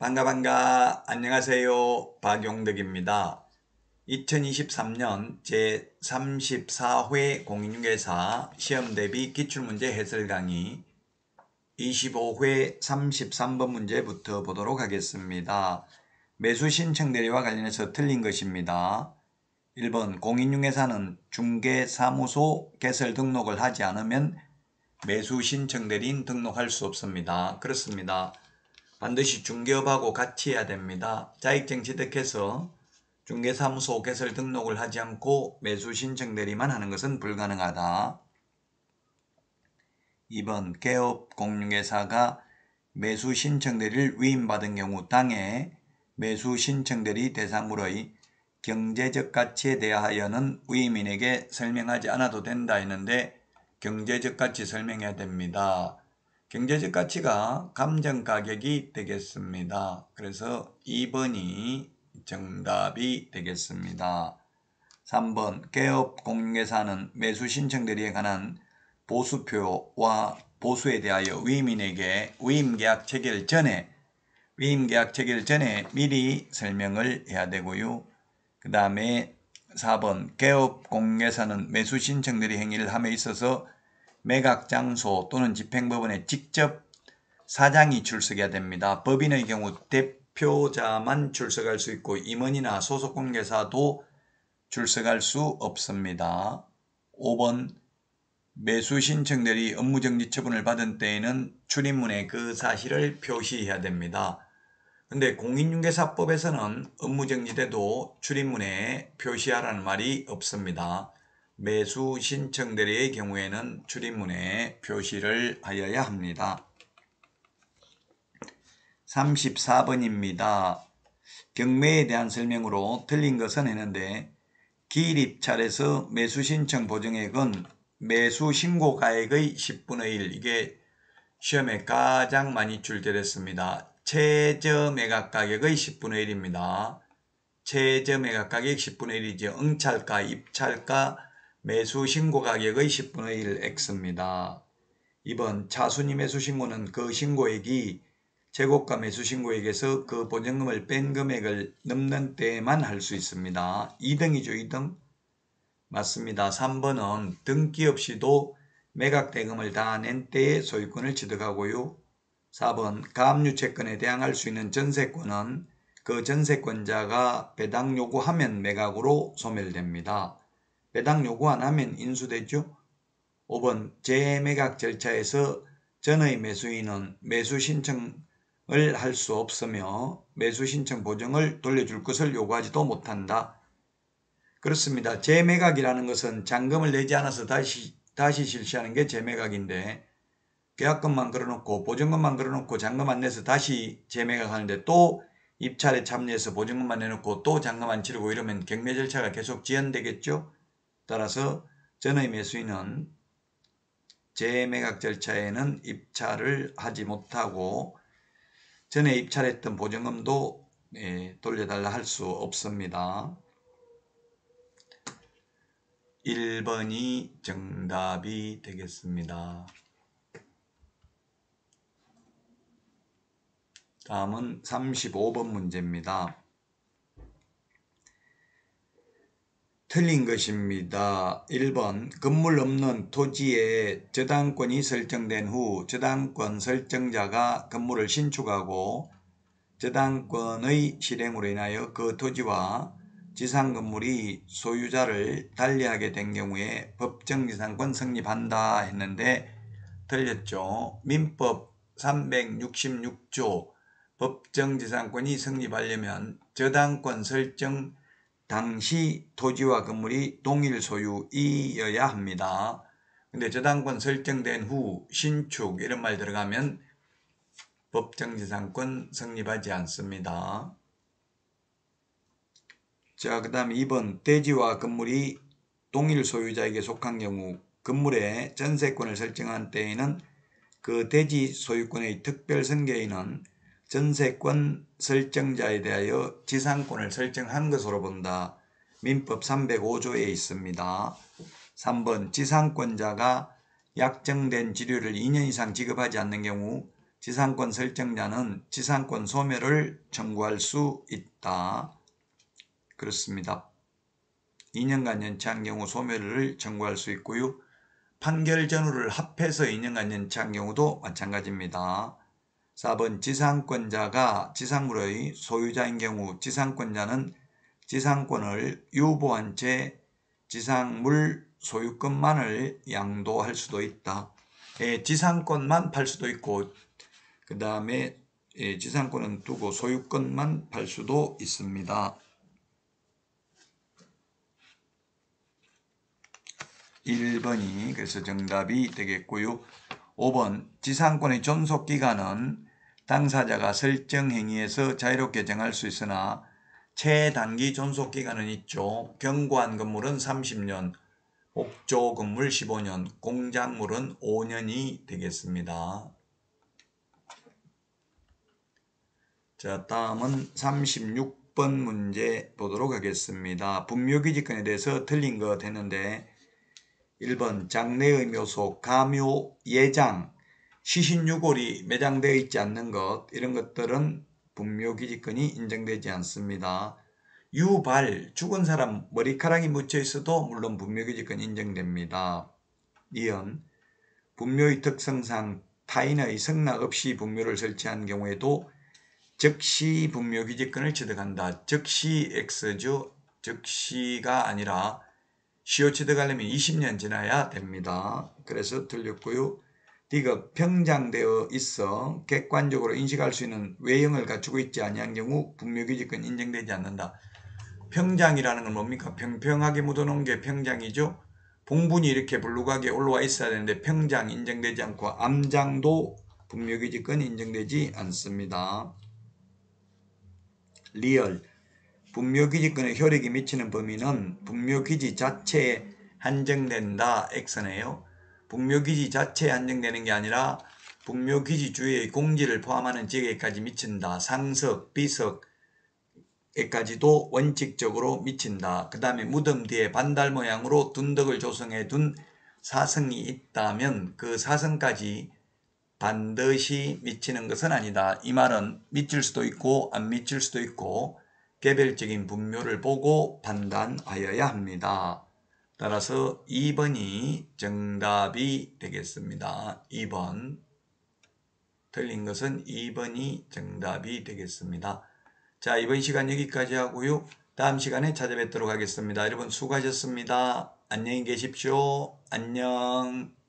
반가 안녕하세요. 박용덕입니다. 2023년 제34회 공인중개사 시험대비 기출문제 해설 강의 25회 33번 문제부터 보도록 하겠습니다. 매수 신청 대리와 관련해서 틀린 것입니다. 1번 공인중개사는 중개사무소 개설 등록을 하지 않으면 매수 신청 대리인 등록할 수 없습니다. 그렇습니다. 반드시 중개업하고 같이 해야 됩니다. 자격증 취득해서 중개사무소 개설 등록을 하지 않고 매수 신청 대리만 하는 것은 불가능하다. 2번 개업 공인중개사가 매수 신청 대리를 위임받은 경우 당해 매수 신청 대리 대상물의 경제적 가치에 대하여는 위임인에게 설명하지 않아도 된다 했는데 경제적 가치 설명해야 됩니다. 경제적 가치가 감정가격이 되겠습니다. 그래서 2번이 정답이 되겠습니다. 3번 개업 공인중개사는 매수 신청 대리에 관한 보수표와 보수에 대하여 위임인에게 위임계약 체결 전에 미리 설명을 해야 되고요. 그 다음에 4번 개업 공인중개사는 매수 신청 대리 행위를 함에 있어서 매각장소 또는 집행법원에 직접 사장이 출석해야 됩니다. 법인의 경우 대표자만 출석할 수 있고 임원이나 소속공개사도 출석할 수 없습니다. 5번 매수 신청 대리 업무정지 처분을 받은 때에는 출입문에 그 사실을 표시해야 됩니다. 근데 공인중개사법에서는 업무정지돼도 출입문에 표시하라는 말이 없습니다. 매수 신청 대리의 경우에는 출입문에 표시를 하여야 합니다. 34번입니다. 경매에 대한 설명으로 틀린 것은 했는데 기일 입찰에서 매수 신청 보증액은 매수 신고 가액의 10분의 1 이게 시험에 가장 많이 출제됐습니다. 최저 매각 가격의 10분의 1입니다. 최저 매각 가격 10분의 1이죠. 응찰가, 입찰가, 매수 신고 가격의 10분의 1 X입니다. 2번 차순위 매수 신고는 그 신고액이 재고가 매수 신고액에서 그 보증금을 뺀 금액을 넘는 때에만 할 수 있습니다. 2등이죠. 2등. 맞습니다. 3번은 등기 없이도 매각 대금을 다 낸 때에 소유권을 취득하고요. 4번 가압류채권에 대항할 수 있는 전세권은 그 전세권자가 배당 요구하면 매각으로 소멸됩니다. 배당 요구 안 하면 인수되죠. 5번 재매각 절차에서 전의 매수인은 매수 신청을 할 수 없으며 매수 신청 보증을 돌려줄 것을 요구하지도 못한다. 그렇습니다. 재매각이라는 것은 잔금을 내지 않아서 다시 실시하는 게 재매각인데 계약금만 걸어놓고 보증금만 걸어놓고 잔금 안 내서 다시 재매각하는데 또 입찰에 참여해서 보증금만 내놓고 또 잔금 안 치르고 이러면 경매 절차가 계속 지연되겠죠. 따라서 전의 매수인은 재매각 절차에는 입찰을 하지 못하고 전에 입찰했던 보증금도 돌려달라 할 수 없습니다. 1번이 정답이 되겠습니다. 다음은 35번 문제입니다. 틀린 것입니다. 1번 건물 없는 토지에 저당권이 설정된 후 저당권 설정자가 건물을 신축하고 저당권의 실행으로 인하여 그 토지와 지상건물이 소유자를 달리하게 된 경우에 법정지상권 성립한다 했는데 틀렸죠. 민법 366조 법정지상권이 성립하려면 저당권 설정 당시 토지와 건물이 동일 소유이어야 합니다. 근데 저당권 설정된 후 신축 이런 말 들어가면 법정지상권 성립하지 않습니다. 자, 그 다음에 2번 대지와 건물이 동일 소유자에게 속한 경우 건물에 전세권을 설정한 때에는 그 대지 소유권의 특별선계인은 전세권 설정자에 대하여 지상권을 설정한 것으로 본다. 민법 305조에 있습니다. 3번 지상권자가 약정된 지료를 2년 이상 지급하지 않는 경우 지상권 설정자는 지상권 소멸을 청구할 수 있다. 그렇습니다. 2년간 연체한 경우 소멸을 청구할 수 있고요. 판결 전후를 합해서 2년간 연체한 경우도 마찬가지입니다. 4번 지상권자가 지상물의 소유자인 경우 지상권자는 지상권을 유보한 채 지상물 소유권만을 양도할 수도 있다. 지상권만 팔 수도 있고 그 다음에 지상권은 두고 소유권만 팔 수도 있습니다. 1번이 그래서 정답이 되겠고요. 5번 지상권의 존속기간은 당사자가 설정 행위에서 자유롭게 정할 수 있으나 최단기 존속기간은 있죠. 경고한 건물은 30년, 옥조 건물 15년, 공작물은 5년이 되겠습니다. 자, 다음은 36번 문제 보도록 하겠습니다. 분묘기지권에 대해서 틀린 거 되는데 1번 장래의 묘소, 가묘, 예장, 시신유골이 매장되어 있지 않는 것 이런 것들은 분묘기지권이 인정되지 않습니다. 유발, 죽은 사람 머리카락이 묻혀 있어도 물론 분묘기지권 인정됩니다. 2번 분묘의 특성상 타인의 승낙 없이 분묘를 설치한 경우에도 즉시 분묘기지권을 취득한다. 즉시 X죠. 즉시가 아니라 시효 취득하려면 20년 지나야 됩니다. 그래서 틀렸고요. D가 평장되어 있어 객관적으로 인식할 수 있는 외형을 갖추고 있지 아니한 경우 분묘기지권 인정되지 않는다. 평장이라는 건 뭡니까? 평평하게 묻어놓은 게 평장이죠. 봉분이 이렇게 불룩하게 올라와 있어야 되는데 평장 인정되지 않고 암장도 분묘기지권 인정되지 않습니다. 리얼 분묘기지권의 효력이 미치는 범위는 분묘기지 자체에 한정된다. X네요. 분묘기지 자체에 한정되는 게 아니라 분묘기지 주위의 공지를 포함하는 지역에까지 미친다. 상석, 비석에까지도 원칙적으로 미친다. 그 다음에 무덤 뒤에 반달 모양으로 둔덕을 조성해 둔 사성이 있다면 그 사성까지 반드시 미치는 것은 아니다. 이 말은 미칠 수도 있고 안 미칠 수도 있고 개별적인 분묘를 보고 판단하여야 합니다. 따라서 2번이 정답이 되겠습니다. 2번. 틀린 것은 2번이 정답이 되겠습니다. 자, 이번 시간 여기까지 하고요. 다음 시간에 찾아뵙도록 하겠습니다. 여러분 수고하셨습니다. 안녕히 계십시오. 안녕.